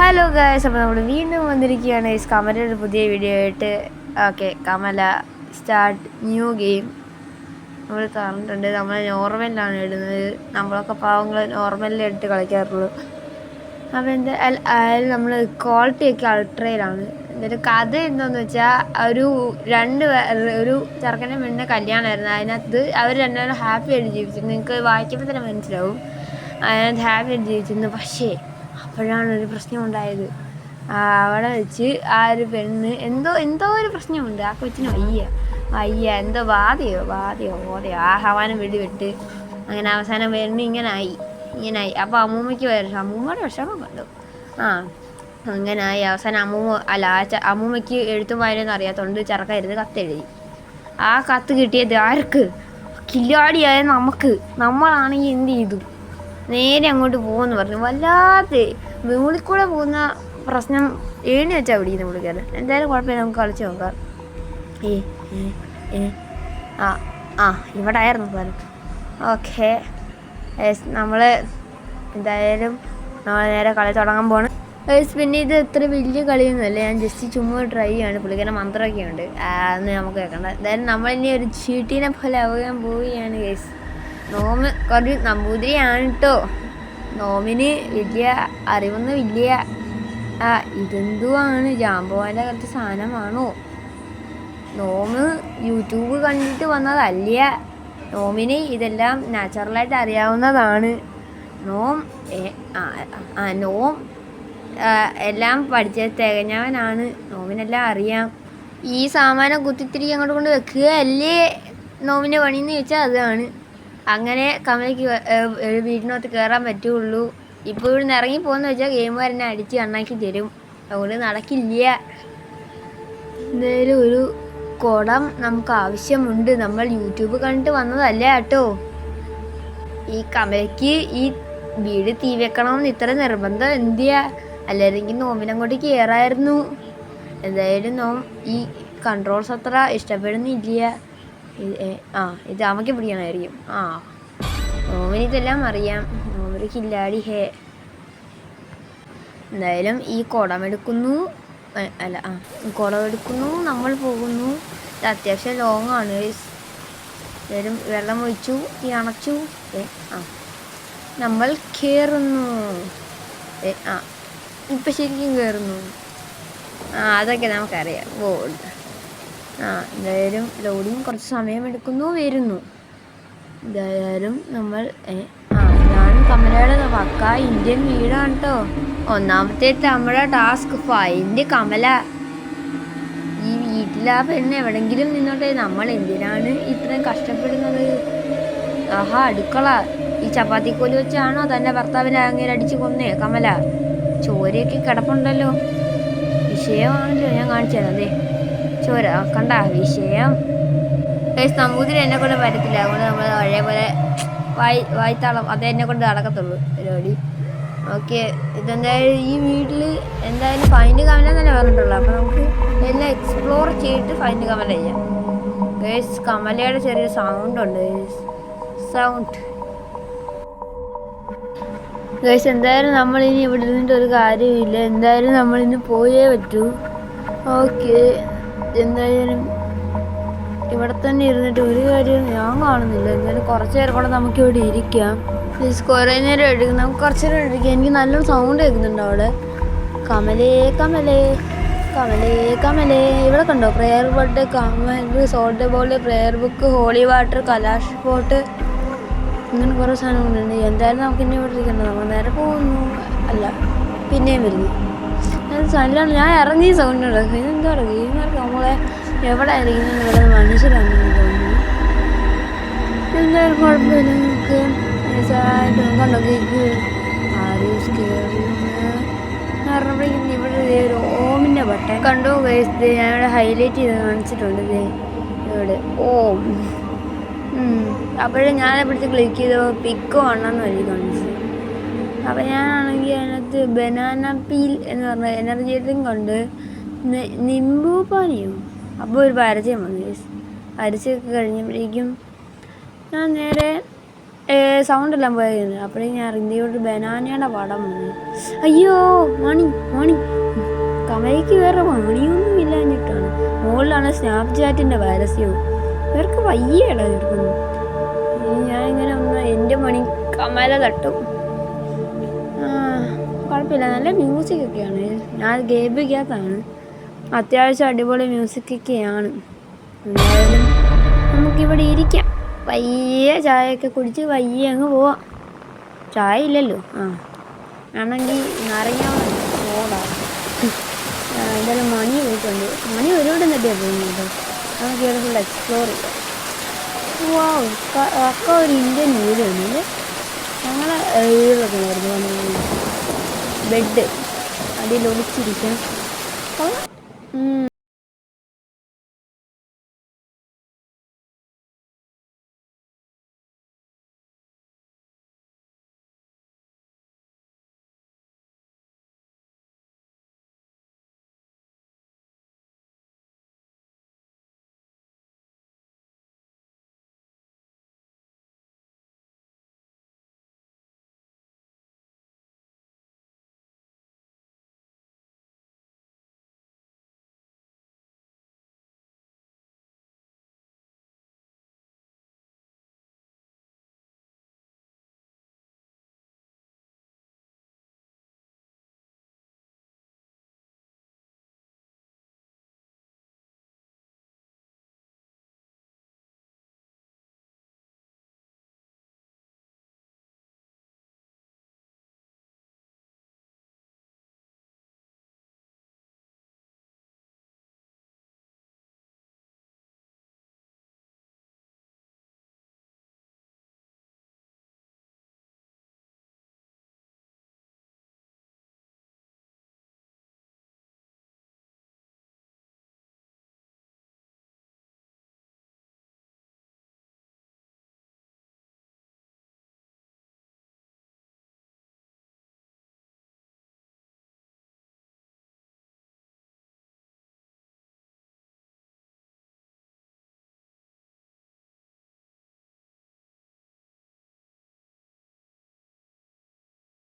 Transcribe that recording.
Hello guys, അപ്പോൾ നമ്മൾ വീണ്ടും വന്നിരിക്കുകയാണ് കമലയുടെ പുതിയ വീഡിയോ ആയിട്ട്. Okay, Kamala start new game നമ്മൾ പറഞ്ഞിട്ടുണ്ട്. നമ്മൾ നോർമലിലാണ് ഇടുന്നത്. നമ്മളൊക്കെ പാവങ്ങൾ നോർമലിൽ ഇട്ട് കളിക്കാറുള്ളൂ. അപ്പോൾ എന്തായാലും നമ്മൾ ക്വാളിറ്റിയൊക്കെ അൾട്രയിലാണ്. എന്നിട്ട് കഥ എന്താണെന്ന് വെച്ചാൽ ഒരു ചെറുക്കൻ്റെ പെണ്ണിൻ്റെ കല്യാണമായിരുന്നു. അതിനകത്ത് അവർ രണ്ടുപേരും ഹാപ്പി ആയിട്ട് ജീവിച്ചിരുന്നു. നിങ്ങൾക്ക് വായിക്കുമ്പോൾ തന്നെ മനസ്സിലാവും. അതിനകത്ത് ഹാപ്പി ആയിട്ട് ജീവിച്ചിരുന്നു. പക്ഷേ അപ്പോഴാണ് ഒരു പ്രശ്നമുണ്ടായത്. അവിടെ വെച്ച് ആ ഒരു പെണ്ണ് എന്തോ ഒരു പ്രശ്നമുണ്ട്. ആ കൊച്ചിന് വയ്യ എന്തോ വാതയോ ആ ഹവാനം വെടിവിട്ട് അങ്ങനെ അവസാനം പെണ്ണ് ഇങ്ങനായി. അപ്പോൾ അമ്മൂമ്മയുടെ വിഷമം കണ്ടു. അങ്ങനായി അവസാനം അമ്മൂമ്മയ്ക്ക് എഴുത്തും വായനയൊന്നും അറിയാത്തതുകൊണ്ട് ചെറുക്കായിരുന്നു കത്തെഴുതി. ആ കത്ത് കിട്ടിയത് ആർക്ക്? കില്ലാടിയായ നമ്മളാണെങ്കിൽ എന്ത് ചെയ്തു? നേരെ അങ്ങോട്ട് പോകുമെന്ന് പറഞ്ഞു. വല്ലാത്ത മുകളിൽ കൂടെ പോകുന്ന പ്രശ്നം ഏണി വെച്ചാൽ പിടിക്കുന്ന പുള്ളിക്കാരൻ. എന്തായാലും കുഴപ്പമില്ല, നമുക്ക് കളിച്ച് നോക്കാം. ഇവിടെ ആയിരുന്നു സ്ഥലം. ഓക്കെ, നമ്മൾ എന്തായാലും നേരെ കളി തുടങ്ങാൻ പോകണം. പിന്നെ ഇത് ഇത്ര വലിയ കളിയൊന്നുമല്ല, ഞാൻ ജസ്റ്റ് ചുമ്മാ ട്രൈ ചെയ്യാണ്. പുള്ളിക്കാരൻ മന്ത്രമൊക്കെ ഉണ്ട്, അതൊന്നും നമുക്ക് കേൾക്കണ്ട. എന്തായാലും നമ്മളിനി ഒരു ചീട്ടീനെ പോലെ ആവാൻ പോവുകയാണ് ഗൈസ്. നോമ് കുറച്ച് നമ്പൂതിരിയാണ് കേട്ടോ. നോമിന് വലിയ അറിവൊന്നും ഇല്ല. ഇതെന്തുവാണ്? ജാമ്പവാൻ്റെ കുറച്ച് സാധനമാണോ? നോമ് യൂട്യൂബ് കണ്ടിട്ട് വന്നതല്ല. നോമിന് ഇതെല്ലാം നാച്ചുറലായിട്ട് അറിയാവുന്നതാണ്. നോം എല്ലാം പഠിച്ച തികഞ്ഞവനാണ്. നോമിനെല്ലാം അറിയാം. ഈ സാമാനം കുത്തിത്തിരി അങ്ങോട്ട് കൊണ്ട് വെക്കുക അല്ലേ നോമിൻ്റെ പണിയെന്ന് ചോദിച്ചാൽ അതാണ്. അങ്ങനെ കമലയ്ക്ക് വീടിനകത്ത് കയറാൻ പറ്റുള്ളൂ. ഇപ്പോൾ ഇവിടുന്ന് ഇറങ്ങിപ്പോന്ന് വെച്ചാൽ ഗെയിമുകാരനെ അടിച്ച് കണ്ണാക്കി തരും. അതുകൊണ്ട് നടക്കില്ല. എന്തായാലും ഒരു കുടം നമുക്ക് ആവശ്യമുണ്ട്. നമ്മൾ യൂട്യൂബ് കണ്ടിട്ട് വന്നതല്ല കേട്ടോ. ഈ കമലയ്ക്ക് ഈ വീട് തീ വെക്കണമെന്ന് ഇത്ര നിർബന്ധം എന്തിയാ? അല്ലെങ്കിൽ നോമിനങ്ങോട്ട് കയറായിരുന്നു. എന്തായാലും നോം ഈ കൺട്രോൾസ് അത്ര ഇഷ്ടപ്പെടുന്നില്ല. ഇത് അമ്മയ്ക്ക് പിടിക്കണമായിരിക്കും. നോമിന് ഇതെല്ലാം അറിയാം. നോമിന് കില്ലാടി എന്തായാലും ഈ കുടമെടുക്കുന്നു. നമ്മൾ പോകുന്നു. ഇത് അത്യാവശ്യം ലോങ് ആണ്. എന്തായാലും വെള്ളം ഒഴിച്ചു, തീ അണച്ചു. നമ്മൾ കയറുന്നു. ഇപ്പം ശരിക്കും കയറുന്നു. അതൊക്കെ നമുക്കറിയാം. ഗോൾഡ്. എന്തായാലും ലോഡിങ് കുറച്ച് സമയമെടുക്കുന്നു, വരുന്നു. എന്തായാലും നമ്മൾ ഇതാണ് കമലയുടെ പക്ക ഇന്ത്യൻ വീടാണ് കേട്ടോ. ഒന്നാമത്തെ നമ്മുടെ ടാസ്ക് ഫൈൻഡ് കമല. ഈ വീട്ടിലാ പെണ്ണ് എവിടെങ്കിലും നിന്നോട്ടെ. നമ്മൾ എന്തിനാണ് ഇത്രയും കഷ്ടപ്പെടുന്നത്? അടുക്കള ഈ ചപ്പാത്തിക്കോല് വെച്ചാണോ തൻ്റെ ഭർത്താവിനെ അങ്ങനെ അടിച്ച് കൊന്നേ കമല? ചോരയൊക്കെ കിടപ്പുണ്ടല്ലോ. വിഷയമാണല്ലോ. ഞാൻ കാണിച്ചു തരാം. അതെ ചോര കണ്ട വിഷയം. നമ്പൂതിരി എന്നെ കൊണ്ട് വരത്തില്ല. അതുകൊണ്ട് നമ്മൾ പഴയപോലെ വായ്ത്താളം അതെന്നെ കൊണ്ട് നടക്കത്തുള്ളൂ പരിപാടി. ഓക്കെ, ഇതെന്തായാലും ഈ വീട്ടിൽ എന്തായാലും ഫൈൻഡ് കമല തന്നെ പറഞ്ഞിട്ടുള്ളൂ. അപ്പോൾ നമുക്ക് എല്ലാം എക്സ്പ്ലോർ ചെയ്തിട്ട് ഫൈൻഡ് കമല ചെയ്യാം. കമലയുടെ ചെറിയൊരു സൗണ്ട്. എന്തായാലും നമ്മളിനി ഇവിടെ ഇരുന്നിട്ട് ഒരു കാര്യമില്ല. എന്തായാലും നമ്മളിനി പോയേ പറ്റൂ. ഓക്കെ, എന്തായാലും ഇവിടെ തന്നെ ഇരുന്നിട്ട് ഒരു കാര്യം ഞാൻ കാണുന്നില്ല. എന്തായാലും കുറച്ച് നേരം കൂടെ നമുക്ക് ഇവിടെ ഇരിക്കാം. കുറേ നേരം എടുക്കും. നമുക്ക് കുറച്ച് നേരം ഇരിക്കാം. എനിക്ക് നല്ലൊരു സൗണ്ട് കേൾക്കുന്നുണ്ട് അവിടെ. കമലേ ഇവിടെ കണ്ടോ? Prayer boat, Kamal, salt ball, prayer book, holy water, kalash pot, ഇങ്ങനെ കുറേ സാധനങ്ങളുണ്ട്. എന്തായാലും നമുക്ക് ഇനി ഇവിടെ ഇരിക്കണ്ട. നമ്മൾ നേരെ പോകുന്നു. പിന്നെയും വരുന്നു. നല്ലതാണ്. ഞാൻ ഇറങ്ങി സൗണ്ട് ഉണ്ടാക്കും. ഇതെന്താ പറയുക? ഗെയിമാർക്ക് നമ്മളെ എവിടെ ആയിരിക്കും ഇവിടെ മനുഷ്യരാണെന്ന് തോന്നുന്നു. എന്തായാലും കുഴപ്പമില്ല. നമുക്ക് കണ്ടോ കേക്ക് പറഞ്ഞപ്പോഴേക്കും ഇവിടെ ഒരു ഓമിൻ്റെ ബട്ടൺ കണ്ടു. ഞാനിവിടെ ഹൈലൈറ്റ് ചെയ്ത് കാണിച്ചിട്ടുണ്ട്. ഇവിടെ ഓം. അപ്പോഴും ഞാനെപ്പിടിച്ച് ക്ലിക്ക് ചെയ്തപ്പോൾ പിക്ക് വേണമെന്ന് വഴി കാണിച്ചു. അപ്പോൾ ഞാനാണെങ്കിൽ അതിനകത്ത് ബനാന പീൽ എന്ന് പറഞ്ഞ എനർജി ഡ്രിങ്ക് ഉണ്ട്. നിംബു പാനിയോ. അപ്പോൾ ഒരു പരസ്യം വന്നു. പരസ്യമൊക്കെ കഴിഞ്ഞപ്പോഴേക്കും ഞാൻ നേരെ സൗണ്ടെല്ലാം പോയത്. അപ്പോഴേ ഞാൻ ഇറങ്ങിയോട്ട് ബനാനയുടെ പടം വന്നു. അയ്യോ മണി മണി കമലയ്ക്ക് വേറെ മണിയൊന്നും ഇല്ലാഞ്ഞിട്ടാണ്. മുകളിലാണ് സ്നാപ്ചാറ്റിൻ്റെ പരസ്യവും. ഇവർക്ക് വയ്യടാ ഇവർക്കൊന്നും. ഞാനിങ്ങനെ ഒന്ന് എൻ്റെ മണി കമല തട്ടും. കുഴപ്പമില്ല, നല്ല മ്യൂസിക്കൊക്കെയാണ്. ഞാൻ ഗേബിക്കകത്താണ്. അത്യാവശ്യം അടിപൊളി മ്യൂസിക്കൊക്കെയാണ്. എന്തായാലും നമുക്കിവിടെ ഇരിക്കാം. പയ്യെ ചായയൊക്കെ കുടിച്ച് പയ്യെ അങ്ങ് പോവാം. ചായ ഇല്ലല്ലോ. ആണെങ്കിൽ നിറയാൻ ഓടാം. എന്തായാലും മണി പോയിട്ടുണ്ട്. മണി ഒരുപാട് നെട്ടിയാണ് പോകുന്നത്. നമുക്ക് ഇവിടെ ഫുൾ എക്സ്പ്ലോർ ചെയ്യാം. ഒക്കെ ഒരു ഇന്ത്യൻ വീട് ഉണ്ട്. ഞങ്ങളെ വീടൊക്കെ ആയിരുന്നു. ബെഡ് അതിൽ ഒളിച്ചിരിക്കാം.